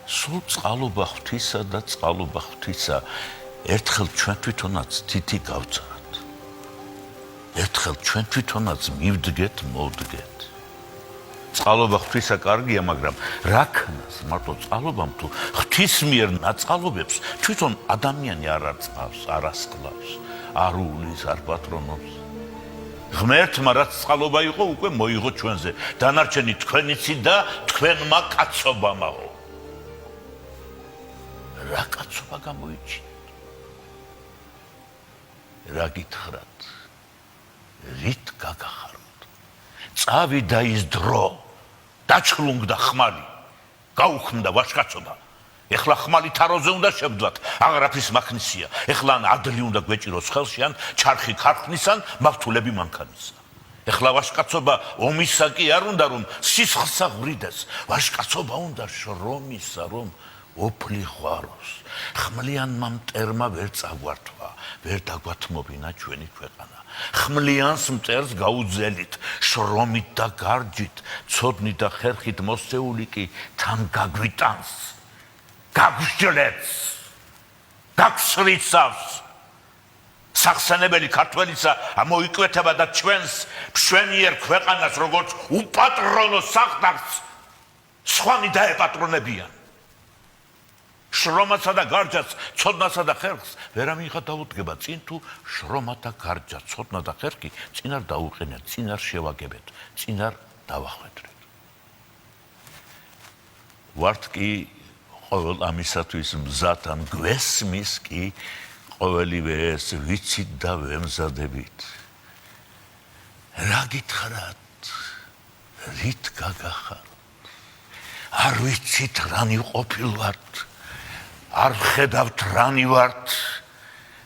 სულ წყალობა ღვთისა და წყალობა ღვთისა ერთხელ ჩვენ თვითონაც თითი გავწართ. ერთხელ ჩვენ თვითონაც მივდგეთ, მოვდგეთ. წყალობა ღვთისა კარგია, მაგრამ რა ქნას მარტო წყალობამ თუ ღვთის მიერ ნაწყალობებს თვითონ ადამიანი არ არწყავს, არ ასკლავს, არ უვლის, არ პატრონობს. ღმერთმა რაც წყალობა იყო, უკვე მოიღო ჩვენზე. დანარჩენი თქვენიცი და თქვენმა კაცობამაო. რა კაცობა გამოიჩინეთ? რა გითხრათ? რით გაგახაროთ? წავიდა ის დრო, დაჩხლუნგდა ხმალი, გაუხმდა ვაჟკაცობა. ეხლა ხმალი თაროზე უნდა შევდვათ, აღარაფრის მაქნისია. ეხლა ან ადლი უნდა გვეჭიროს ხელში, ან ჩარხი ქარხნისან, მავთულები მანქანისა. ეხლა ვაჟკაცობა ომისა კი არ უნდა, რომ სისხლსა ღვრიდეს. ვაჟკაცობა უნდა შრომისა, რომ ოფლი ხვაროს. ხმლიანმა მტერმა ვერ წაგვართვა, ვერ დაგვათმობინა ჩვენი ქვეყანა. ხმლიანს მტერს გაუძელით, შრომით და გარჯით, ცოდნით და ხერხით მოსწეული კი თან გაგვიტანს. გაგსჯლებს, გაგსრიცავს. სახსენებელი ქართველისა ამოიკვეთება და ჩვენს მშვენიერ ქვეყანას როგორც უპატრონო სახლს სხვანი დაეპატრონებიან. შრომასა და გარჯაც, ცოდნასა და ხერხს ვერამიღა დაუდგება წინ თუ შრომა და გარჯა, ცოდნა და ხერხი წინ არ დაუყენეთ, წინ არ შევაგებეთ, წინ არ დავახვედრეთ. ვართ კი ყოველ ამისათვის მზად ან გვესმის კი ყოველივე ეს ვიცით და ვემზადებით. რა გითხრათ? რით გაგახაროთ? არ ვიცით რანი ყოფილვართ, არ ხედავთ რანი ვართ,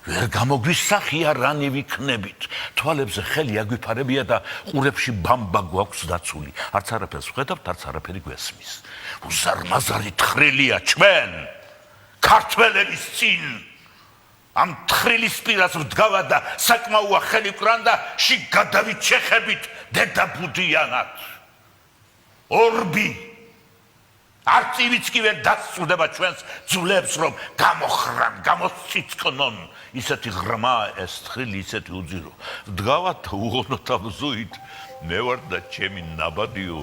ვერ გამოგვისახია რანი ვიქნებით. თვალებზე ხელი აგვიფარებია და ყურებში ბამბა გვაქვს დაცული. არც არაფერს ვხედავთ, არც არაფერი გვესმის. უზარმაზარი თხრილია ჩვენ, ქართველების წინ. ამ თხრილის პირას ვდგავა და საკმაოა ხელი ვკრან და შიგ გადავიჩეხებით დედაბუდიანად. ორბი არც ივიც კი ვერ დასწრდება ჩვენს ძვლებს, რომ გამოხრან, გამოსციცკნონ. ისეთი ღრმა ეს თხრილი, ისეთი უძირო. ვდგავათ უღონოთ ამ ზույით, მე ვარ და ჩემი ნაბადიო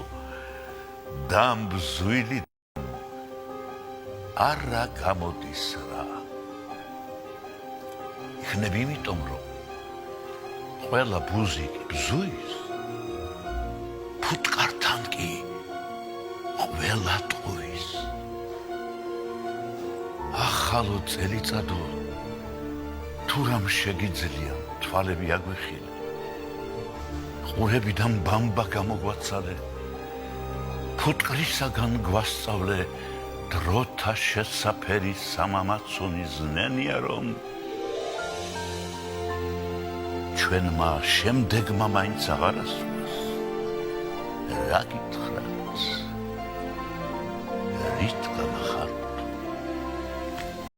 დამბზვილი არა გამოდის რა. იქნებ იმიტომ, რომ ყველა ბუზიკი ბზუის, ფუტკართან კი ყველა ტყუის. ახალო წელიწადო თუ რამ შეგიძლია, თვალები აგვიხილე, ყურებიდან ბამბა გამოგვაცალე, ფუტკრისაგან გვასწავლე, დროთა შესაფერი სამამაცუნი ზნენია, რომ ჩვენმა შემდეგმა მაინც აღარ ასულას. რა გითხრათ? რით გაგახაროთ?